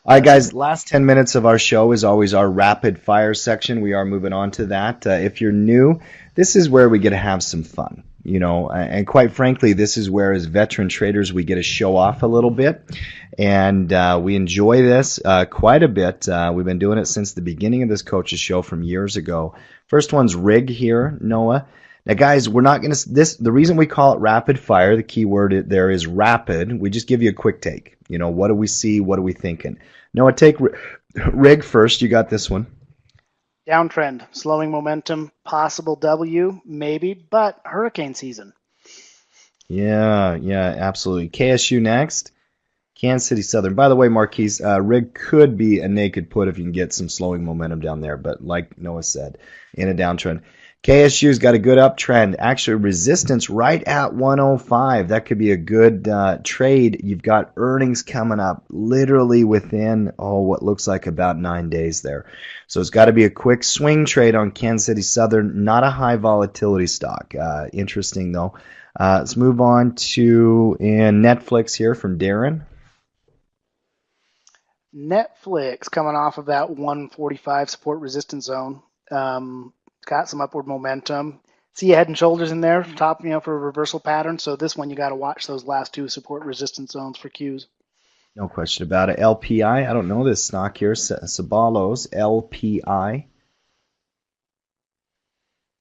All right, guys, last 10 minutes of our show is always our rapid fire section. We are moving on to that. If you're new, this is where we get to have some fun, and quite frankly, this is where, as veteran traders, we get to show off a little bit. And we enjoy this quite a bit. We've been doing it since the beginning of this coach's show from years ago. First one's rig here, Noah. Now, guys, we're not going to this. The reason we call it rapid fire, the key word there is rapid. We just give you a quick take. What do we see? What are we thinking? Noah, take rig first. You got this one. Downtrend, slowing momentum, possible W, maybe, but hurricane season. Yeah, absolutely. KSU next. Kansas City Southern. By the way, Marquise, rig could be a naked put if you can get some slowing momentum down there, but like Noah said, in a downtrend. KSU's got a good uptrend. Actually, resistance right at 105. That could be a good trade. You've got earnings coming up literally within, what looks like about 9 days there. So it's got to be a quick swing trade on Kansas City Southern. Not a high volatility stock. Interesting, though. Let's move on to Netflix here from Darren. Netflix coming off of that 145 support resistance zone. Got some upward momentum. See a head and shoulders in there, top, for a reversal pattern. So this one, you got to watch those last two support resistance zones for cues. No question about it. LPI, I don't know this stock here. Sabalos, LPI.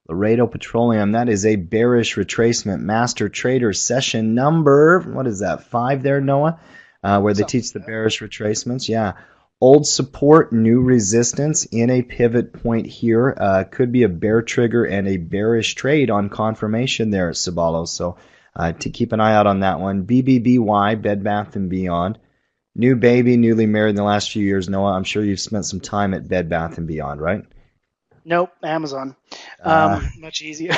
Laredo Petroleum, that is a bearish retracement. Master Trader session number, what is that, 5 there, Noah? Where they teach the bearish retracements. Yeah. Old support, new resistance in a pivot point here. Could be a bear trigger and a bearish trade on confirmation there at Sabalos. So to keep an eye out on that one. BBBY, Bed Bath & Beyond. New baby, newly married in the last few years. Noah, I'm sure you've spent some time at Bed Bath & Beyond, right? Nope, Amazon. Much easier.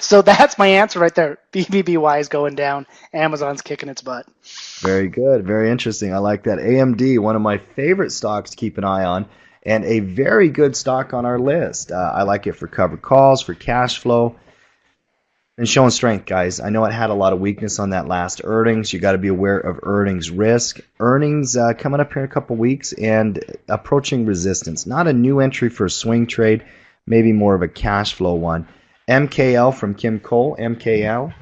So that's my answer right there. BBBY is going down. Amazon's kicking its butt. Very good. Very interesting. I like that. AMD, one of my favorite stocks to keep an eye on, and a very good stock on our list. I like it for covered calls, for cash flow, and showing strength, guys. I know it had a lot of weakness on that last earnings. You got to be aware of earnings risk. Earnings coming up here in a couple weeks and approaching resistance. Not a new entry for a swing trade, maybe more of a cash flow one. MKL from Kim Cole. MKL.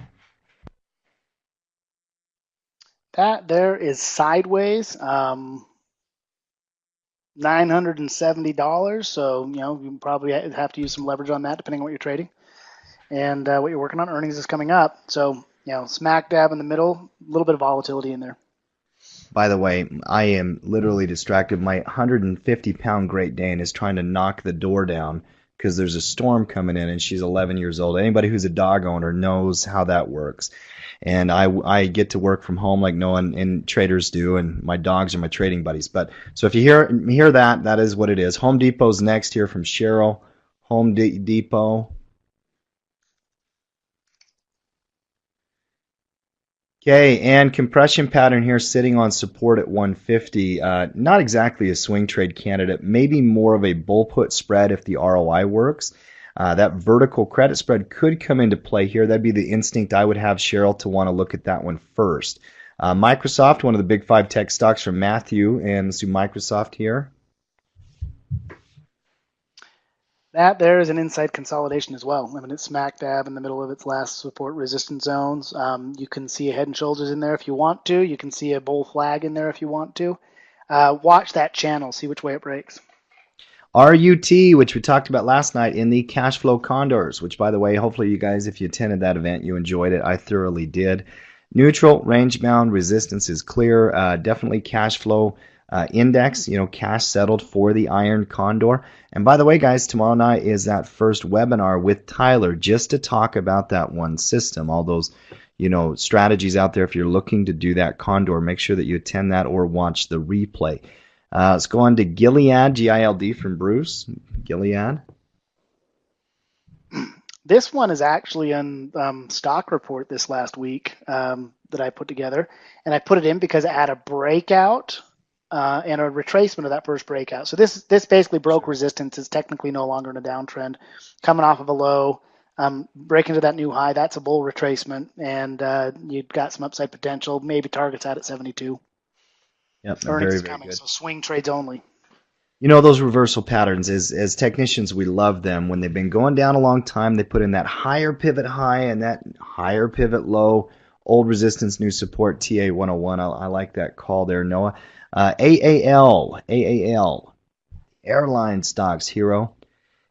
That there is sideways. $970. So, you probably have to use some leverage on that depending on what you're trading and what you're working on. Earnings is coming up. So, smack dab in the middle, a little bit of volatility in there. By the way, I am literally distracted. My 150-pound Great Dane is trying to knock the door down because there's a storm coming in and she's 11 years old. Anybody who's a dog owner knows how that works. And I get to work from home like no one and traders do, and my dogs are my trading buddies. But so if you hear that, that is what it is. Home Depot's next here from Cheryl. Home Depot. Okay, and compression pattern here sitting on support at 150. Not exactly a swing trade candidate, maybe more of a bull put spread if the ROI works. That vertical credit spread could come into play here. That'd be the instinct I would have, Cheryl, to want to look at that one first. Microsoft, one of the big 5 tech stocks from Matthew, and let's do Microsoft here. That there is an inside consolidation as well. I mean, it's smack dab in the middle of its last support resistance zones. You can see a head and shoulders in there if you want to. You can see a bull flag in there if you want to. Watch that channel, see which way it breaks. RUT, which we talked about last night in the cash flow condors, which, by the way, hopefully you guys, if you attended that event, you enjoyed it. I thoroughly did. Neutral, range bound, resistance is clear. Definitely cash flow index, cash settled for the iron condor. And by the way, guys, tomorrow night is that first webinar with Tyler just to talk about that one system, all those strategies out there. If you're looking to do that condor, make sure that you attend that or watch the replay. Let's go on to Gilead, G-I-L-D from Bruce. Gilead. This one is actually on stock report this last week that I put together. And I put it in because it had a breakout and a retracement of that first breakout. So this basically broke resistance. It's technically no longer in a downtrend. Coming off of a low, breaking to that new high, that's a bull retracement. And you've got some upside potential. Maybe targets out at 72. Yep, Earnings very, is very coming, good. so swing trades only. You know, those reversal patterns, as technicians, we love them. When they've been going down a long time, they put in that higher pivot high and that higher pivot low, old resistance, new support, TA 101. I like that call there, Noah. AAL, airline stocks, hero.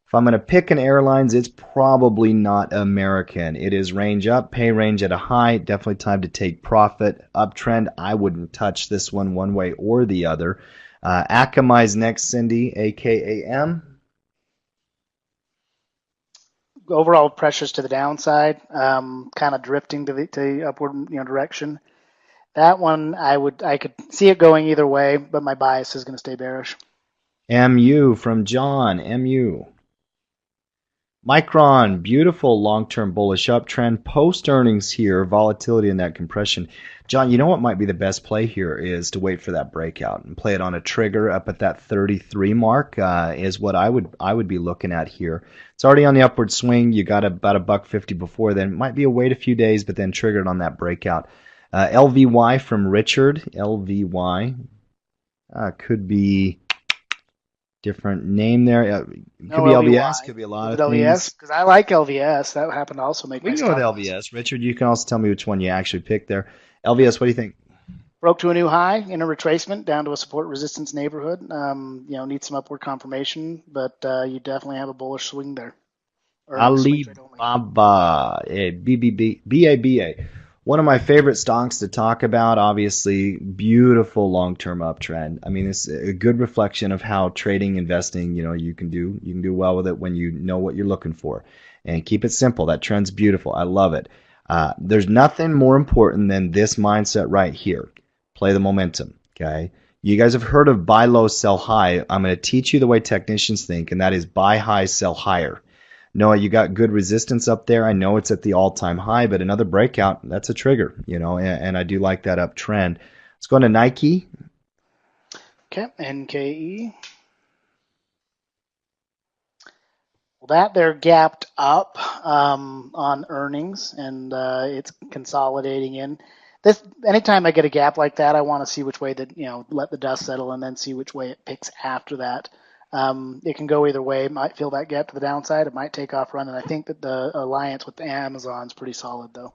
If I'm going to pick an airlines, it's probably not American. It is range up, pay range at a high. Definitely time to take profit. Uptrend, I wouldn't touch this one way or the other. Akamai's next, Cindy, AKAM. Overall pressures to the downside, kind of drifting to the upward direction. That one I could see it going either way, but my bias is going to stay bearish. MU from John, MU. Micron, beautiful long-term bullish uptrend. Post earnings here, volatility in that compression. John, you know what might be the best play here is to wait for that breakout and play it on a trigger up at that 33 mark. Is what I would be looking at here. It's already on the upward swing. You got about $1.50 before then. Might be a wait a few days, but then triggered on that breakout. LVY from Richard. LVY could be different name there. Could No be LVY. LVS. Could be a lot Is of it LVS? things. Because I like LVS. That happened to also make We nice can go with top loss. LVS. Richard, you can also tell me which one you actually picked there. LVS, what do you think? Broke to a new high in a retracement down to a support resistance neighborhood. Need some upward confirmation, but you definitely have a bullish swing there. Alibaba, BABA. One of my favorite stocks to talk about, obviously, beautiful long-term uptrend. I mean, it's a good reflection of how trading, investing, you can do well with it when you know what you're looking for. And keep it simple. That trend's beautiful. I love it. There's nothing more important than this mindset right here. Play the momentum, okay? You guys have heard of buy low, sell high. I'm going to teach you the way technicians think, and that is buy high, sell higher. Noah, you got good resistance up there. I know it's at the all-time high, but another breakout, that's a trigger, and I do like that uptrend. Let's go into Nike. Okay, NKE. Well, that they're gapped up on earnings, and it's consolidating in. Anytime I get a gap like that, I want to see which way that, let the dust settle and then see which way it picks after that. It can go either way. It might feel that gap to the downside. It might take off running. I think that the alliance with Amazon's pretty solid, though.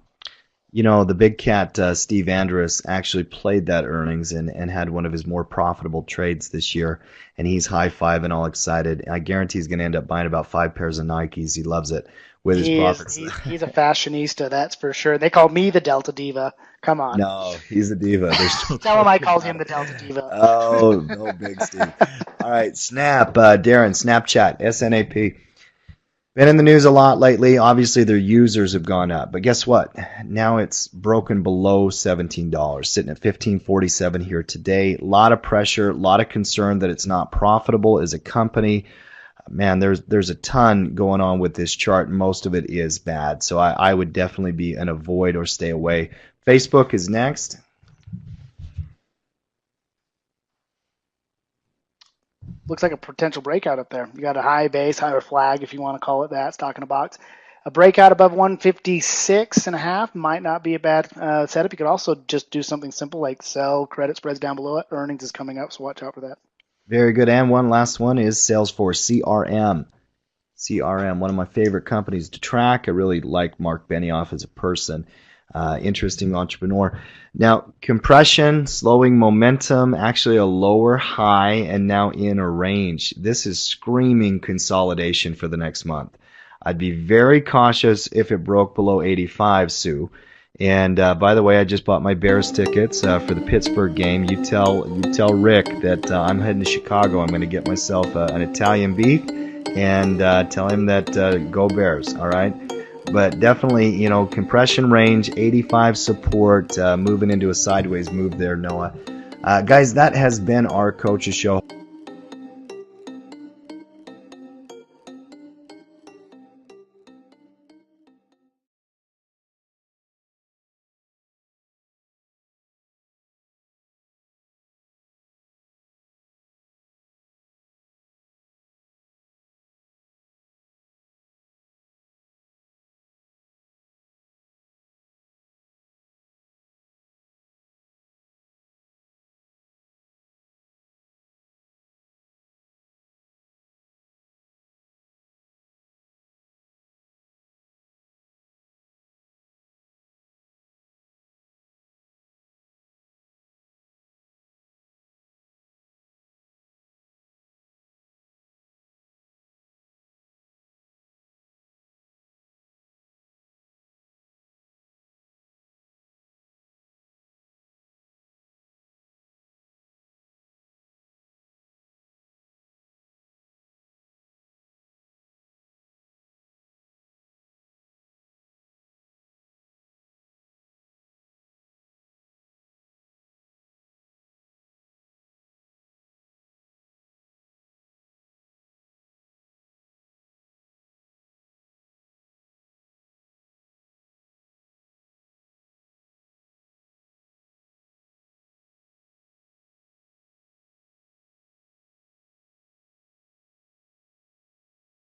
The big cat, Steve Andrus, actually played that earnings and had one of his more profitable trades this year, and he's high-fiving all excited. I guarantee he's going to end up buying about 5 pairs of Nikes. He loves it with his profits. He's a fashionista, that's for sure. They call me the Delta Diva. Come on. No, he's a diva. Tell him I called him the Delta Diva. Oh, no, big Steve. All right, Snap, Darren, Snapchat, SNAP. Been in the news a lot lately. Obviously, their users have gone up. But guess what? Now it's broken below $17, sitting at $15.47 here today. A lot of pressure, a lot of concern that it's not profitable as a company. Man, there's a ton going on with this chart, and most of it is bad. So I would definitely be an avoid or stay away. Facebook is next. Looks like a potential breakout up there. You got a high base, higher flag, if you want to call it that, stock in a box. A breakout above 156.5 might not be a bad setup. You could also just do something simple like sell credit spreads down below it. Earnings is coming up, so watch out for that. Very good. And one last one is Salesforce, CRM. CRM, one of my favorite companies to track. I really like Mark Benioff as a person. Interesting entrepreneur. Now, compression, slowing momentum, actually a lower high, and now in a range. This is screaming consolidation for the next month. I'd be very cautious if it broke below 85, Sue. And by the way, I just bought my Bears tickets for the Pittsburgh game. You tell Rick that I'm heading to Chicago. I'm going to get myself an Italian beef and tell him that go Bears. All right. But definitely, compression range, 85 support, moving into a sideways move there, Noah. Guys, that has been our Coach's Show.